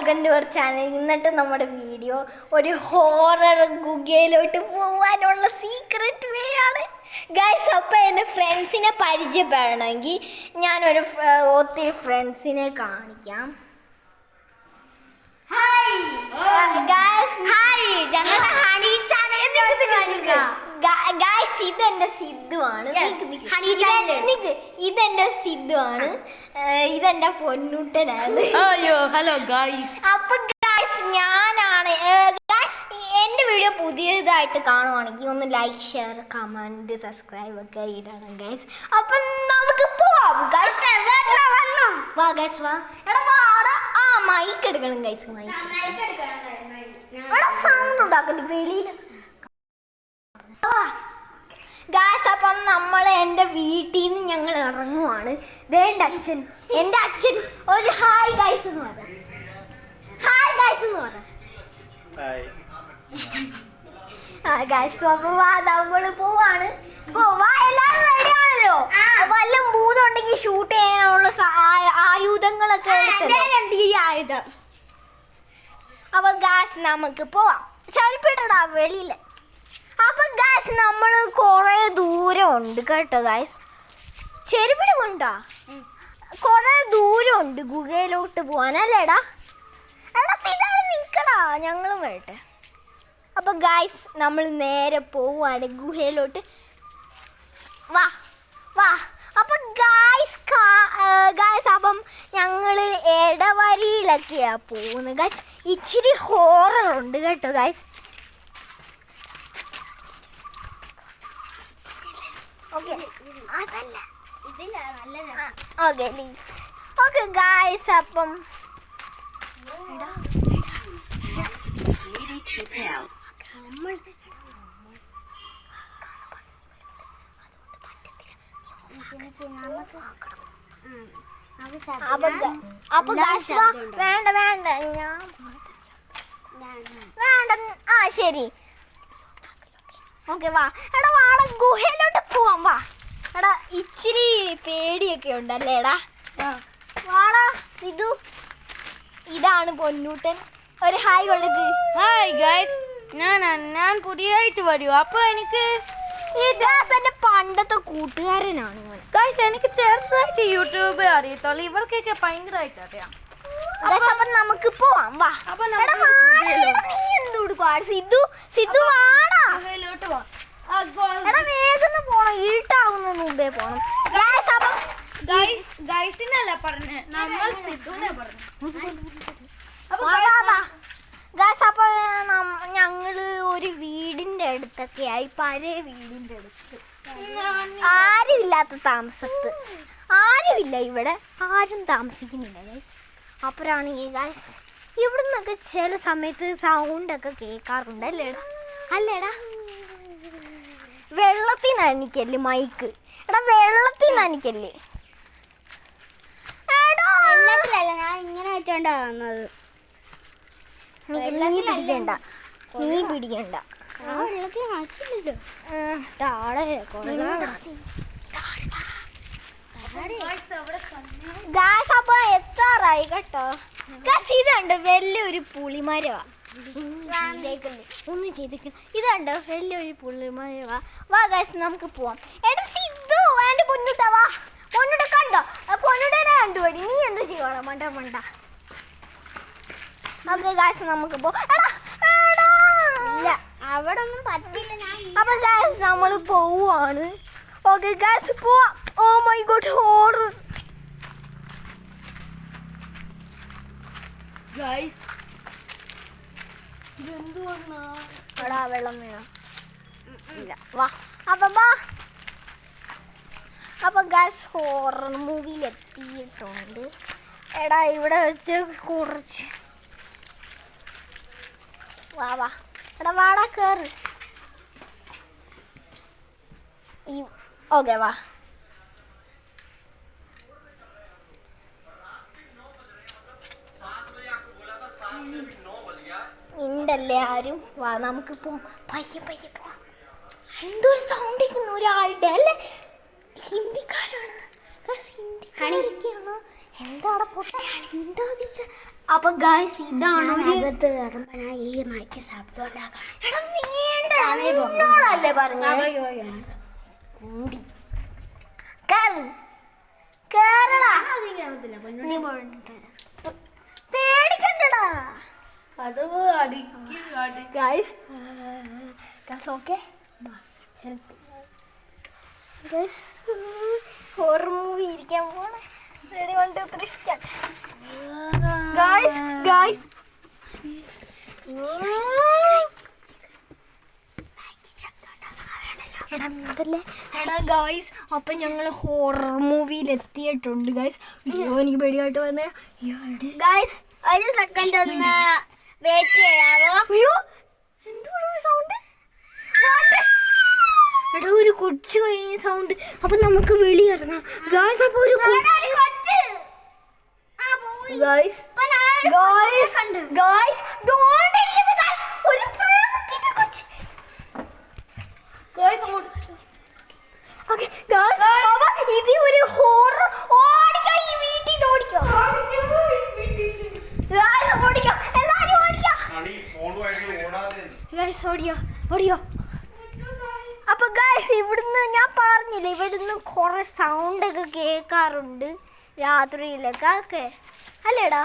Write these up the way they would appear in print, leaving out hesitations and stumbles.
Welcome to our channel. ഇന്നത്തെ നമ്മുടെ video ഒരു ഹൊറർ ഗുഹയിലോട്ട് പോകാനുള്ള സീക്രട്ട് വേ ആണ് ഗൈസ്. അപ്പോൾ എൻ്റെ ഫ്രണ്ട്സിനെ പരിചയപ്പെടണമെങ്കിൽ ഞാനൊരു ഒത്തിരി ഫ്രണ്ട്സിനെ കാണിക്കാം. ഹായ് ഗൈസ്, ഹായ്, ഞങ്ങളുടെ ഹണി ചാനലിലോട്ട് കാണിക്കാം. ഗൈസ്, ഇതെന്റെ സിദ്ധുവാണ്. ഇതെന്റെ സിദ്ധുവാണ്, ഇതെന്റെ പൊന്നൂട്ടനാണ്. അയ്യോ ഹലോ ഗൈസ്. അപ്പൊ ഗൈസ്, ഞാനാണ്. എന്റെ വീഡിയോ പുതിയതായിട്ട് കാണുവാണെങ്കിൽ ഒന്ന് ലൈക്ക്, ഷെയർ, കമന്റ്, സബ്സ്ക്രൈബ് ഒക്കെ ഇടണം ഗൈസ്. അപ്പൊ നമുക്ക് പോവാം ഗൈസ്. വാ ഗൈസ്, വാ. എടാ വാടാ. ആ മൈക്ക് എടുക്കണം ഗൈസ്, മൈക്ക്. എടാ സൗണ്ട് ഉണ്ടാക്കരുത് വെളിയിൽ ഗായ്സ്. അപ്പം നമ്മൾ എൻ്റെ വീട്ടിൽ നിന്ന് ഞങ്ങൾ ഇറങ്ങുവാണ്. എൻ്റെ അച്ഛൻ ഒരു ഹായ് ഗൈസ് എന്ന് പറ. ഹായ് ഗൈസ് എന്ന് പറ. ഗൈസ്, അപ്പോൾ നമ്മൾ പോവാണ്. എല്ലാവരും റെഡി ആണല്ലോ? വല്ല ഭൂതം ഉണ്ടെങ്കിൽ ഷൂട്ട് ചെയ്യാനുള്ള ആയുധങ്ങളൊക്കെ ഈ ആയുധം. അപ്പൊ ഗായ്സ്, നമുക്ക് പോവാം. ചെറുപ്പിടടാ വെളിയിൽ. അപ്പം ഗായ്സ്, നമ്മൾ കുറേ ദൂരമുണ്ട് കേട്ടോ ഗായ്സ്. ചെറുപിടി കൊണ്ടാ കുറേ ദൂരമുണ്ട് ഗുഹയിലോട്ട് പോകാനല്ലേടാ. എടാ ഇതാണ് നിൽക്കടാ, ഞങ്ങളും വരട്ടെ. അപ്പം ഗായ്സ്, നമ്മൾ നേരെ പോവാണ് ഗുഹയിലോട്ട്. വാ വാ. അപ്പം ഗായ്സ് അപ്പം ഞങ്ങൾ ഇടവരിയിലൊക്കെയാണ് പോകുന്നത് ഗായ്സ്. ഇച്ചിരി ഹൊററുണ്ട് കേട്ടോ ഗായ്സ്. ഓക്കെ ഗായ്സ്, അപ്പം വേണ്ട വേണ്ട, ഞാൻ വേണ്ട. ആ ശരി, ഓക്കെ വാ. എടാ വാടാ, ഗുഹയിലോട്ട് പോവാം. വാ എടാ, ഇച്ചിരി പേടിയൊക്കെ ഉണ്ടല്ലേ എടാ. വാടാ സിധു, ഇതാണ് പൊന്നൂട്ടൻ. ഒരു ഹായ് കൊടുക്ക്. ഹായ് ഗൈസ്, ഞാൻ പുതിയതായിട്ട് വരൂ. അപ്പൊ എനിക്ക് എന്റെ പണ്ടത്തെ കൂട്ടുകാരനാണ് ഗൈസ്. എനിക്ക് ചെറുതായിട്ട് യൂട്യൂബ് അറിയത്തുള്ളൂ, ഇവർക്കൊക്കെ ഭയങ്കരമായിട്ട് അറിയാം. അപ്പൊ നമുക്ക് പോവാം. വാ. നീ എന്ത് കൊടുക്കുവാ സിധു? സിധു വാടാ, എടാ വേഗം പോണം, ഇരുട്ടാവുന്നതിന് മുമ്പേ പോണം. ഗൈസിനല്ല പറഞ്ഞേ, നമ്മൾ സിദ്ധുനെ പറഞ്ഞു. അപ്പൊ ഞങ്ങള് ഒരു വീടിന്റെ അടുത്തൊക്കെ ആയി, പഴയ വീടിന്റെ അടുത്ത്, ആരുമില്ലാത്ത താമസത്ത്. ആരുമില്ല ഇവിടെ, ആരും താമസിക്കുന്നില്ല ഗൈസ്. അപ്പോഴാണ് ഈ ഗൈസ് ഇവിടെ നിന്നൊക്കെ ചില സമയത്ത് സൗണ്ടൊക്കെ കേൾക്കാറുണ്ട് അല്ലേടാ. അല്ലേടാ, വെള്ളത്തിൽ നനയ്ക്കല്ലേ മൈക്ക്. എടാ വെള്ളത്തിൽ നനയ്ക്കല്ലേ. വെള്ളത്തിലല്ല, ഞാൻ ഇങ്ങനെ ആയിട്ടാണ് വന്നത്. നീ പിടിക്കണ്ട, നീ പിടിക്കണ്ട. ഗാസ്, അപ്പൊ എത്താറായി കേട്ടോ ഗാസ്. ഇതുണ്ട് വലിയൊരു പുളിമരവാ. ഒന്നും ചെയ്തേക്കണം. ഇതുണ്ടോ വലിയൊരു പുളിമരവാ. വാ ഗാസ്, നമുക്ക് പോവാം. എടാ സിദ്ധു, എന്റെ പൊന്നുട്ട വാ. പൊന്നുട്ട കണ്ടോ? പൊന്നുട്ടനെ കണ്ടുപടി. നീ എന്ത് ചെയ്യണം മണ്ട മണ്ട. ഓക്കെ ഗായ്സ്, നമുക്ക് അവിടെ ഒന്നും പറ്റില്ല. അപ്പൊ ഗായ്സ്, നമ്മൾ പോവാണ്. ഓക്കെ ഗായ്സ്, പോവാം. Oh my God, horror guys. എടാ വെള്ളം വേണം. ഇല്ല, വാ. അപ്പൊ വാ. അപ്പൊ ഗായ്സ്, ഹൊറർ മൂവിയിൽ എത്തിയിട്ടുണ്ട്. എടാ ഇവിടെ വെച്ച് കുറച്ച് വാ വാ. എടാ വാടാ, കയറ്. ഓക്കെ വാ. ഉണ്ടല്ലേ ആരും. വാ നമുക്ക് പോവാം. പയ്യെ പയ്യെ പോവാം. എന്തൊരു സൗണ്ട് കേൾക്കുന്നു ഒരാളുടെ അല്ലേ. ഹിന്ദിക്കാരാണ്. ഹിന്ദിക്കാരൊക്കെയാണ് എന്താണ് അപ്പൊ ഗായ്സ് ഇതാണ് ഒരു ഈ മൈക്ക് ശബ്ദം എന്നോടല്ലേ പറഞ്ഞ നീ പേടിക്കണ്ടടാ അത് ഗായ്സ് ഓക്കെ ഹൊറർ മൂവി ഇരിക്കാൻ പോണേ റെഡി 1 2 3 സ്റ്റാർട്ട് ഗായ്സ് ഗായ്സ് എടാ ഗായ്സ് അപ്പൊ ഞങ്ങൾ ഹൊറർ മൂവിയിൽ എത്തിയിട്ടുണ്ട് ഗായ്സ്. അയ്യോ എനിക്ക് പേടിയായിട്ട് വന്നേ. ഗൈസ് ഒരു സെക്കൻഡ് ഒന്ന് വെയിറ്റ് ചെയ്യാവോ? അയ്യോ എന്തുവാണ് സൗണ്ട്? എടാ ഒരു കൊച്ചു കഴിഞ്ഞ സൗണ്ട്. അപ്പൊ നമുക്ക് വെളിയിറങ്ങാം ഗായ്സ്. അപ്പൊ ഒരു കൊച്ചു ഗായ്സ് ഗായ്സ് ഗായ്സ് ഒരു പ്രേതത്തിന്റെ കൊച്ച്. ഓക്കേ ഗായ്സ് അപ്പൊ ഇത് ഒരു ഹൊറർ ഓടിക്കാം. ഈ വീട്ടിൽ നിന്ന് ഓടിക്കാം ഗായ്സ്. ഓടിക്കാം എല്ലാരും ഓടിക്കാം ഗായ്സ്. ഓടിയോ ഓടിയോ. അപ്പൊ ഗായ്സ് ഇവിടുന്ന് ഞാൻ പറഞ്ഞില്ലേ ഇവിടുന്ന് കുറെ സൗണ്ട് ഒക്കെ കേൾക്കാറുണ്ട് രാത്രിയിലൊക്കെ ഒക്കെ അല്ലേടാ.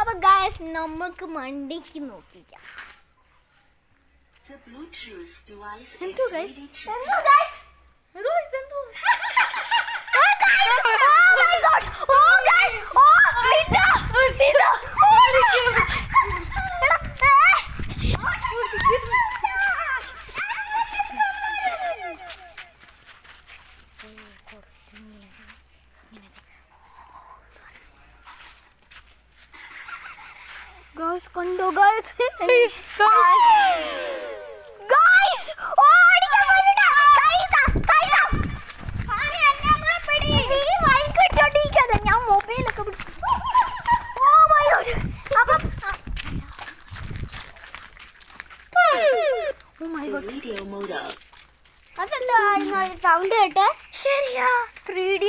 അപ്പൊ ഗായ്സ് നമുക്ക് മണ്ടിക്ക് നോക്കിക്കാം. എന്തോ ഗായ്സ് എന്തോ ഗായ്സ് ഗായ്സ് കണ്ടോ ഗായ്സ് ഗായ്സ് ഓടിക്കാൻ വരടാ. കൈതാ കൈതാ ആരെ എന്നെ കൂടെ പിടി. നീ മൈക്ക് ഇട്ടോണ്ടിരിക്കാതെ ഞാൻ മൊബൈലൊക്കെ പിടിച്ചു. Oh my God. അപ്പം ഓ മൈ ഗോഡ് അതെന്താ സൗണ്ട് കേട്ടെ? ശരിയാ 3D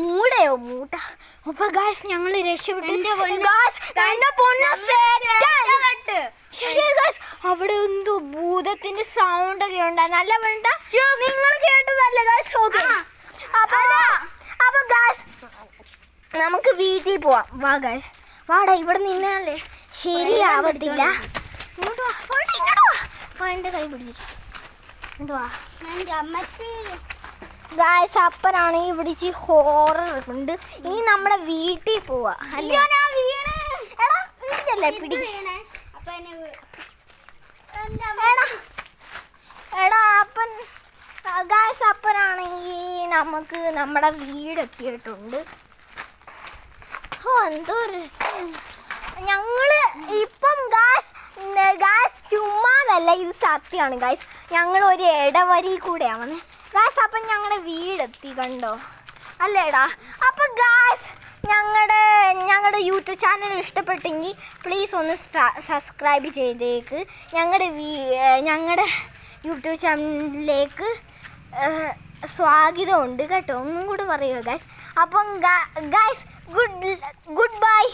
മൂടയോ മൂട്ട. അപ്പൊ ഗായ്സ് ഞങ്ങൾ രക്ഷപ്പെട്ടു ഗായ്സ്. ശരിയാ ഗായ്സ് അവിടെ എന്തോ ഭൂതത്തിന്റെ സൗണ്ട് ഒക്കെ ഉണ്ടായിരുന്നു. നല്ല വേണ്ട നിങ്ങൾ കേട്ടതല്ല ഗായ്സ്. ഓക്കെ അപ്പൊ ഗായ്സ് നമുക്ക് വീട്ടിൽ പോവാം. വാ ഗായ്സ് വാടാ. ഇവിടെ നിന്നാലേ ശരിയാവത്തില്ല. ഇങ്ങോട്ട് വാ ഇങ്ങോട്ട് വാ. എന്റെ കൈ പിടിച്ചിട്ട് ഇങ്ങോട്ട് വാ. ഗായ്സ് അപ്പനാണ് പിടിച്ച് ഹൊറർ ഉണ്ട്. ഇനി നമ്മുടെ വീട്ടിൽ പോവാ. എടാ അപ്പൻ ഗായ്സ് അപ്പനാണെങ്കിൽ നമുക്ക് നമ്മുടെ വീടെത്തിയിട്ടുണ്ട്. ഓ എന്തോ ഞങ്ങള് ഇപ്പം ഗായ്സ് ചുമ്മാതല്ല ഇത് സത്യമാണ് ഗായ്സ്. ഞങ്ങൾ ഒരു ഇടവരി കൂടെയാണ് വന്നത് ഗായ്സ്. അപ്പം ഞങ്ങളുടെ വീടെത്തി കണ്ടോ അല്ലേടാ. അപ്പം ഗായ്സ് ഞങ്ങളുടെ യൂട്യൂബ് ചാനൽ ഇഷ്ടപ്പെട്ടെങ്കിൽ പ്ലീസ് ഒന്ന് സബ്സ്ക്രൈബ് ചെയ്തേക്ക്. ഞങ്ങളുടെ യൂട്യൂബ് ചാനലിലേക്ക് സ്വാഗതമുണ്ട് കേട്ടോ. ഒന്നും കൂടി പറയുക ഗായ്സ്. അപ്പം ഗായ്സ് ഗുഡ് ബൈ.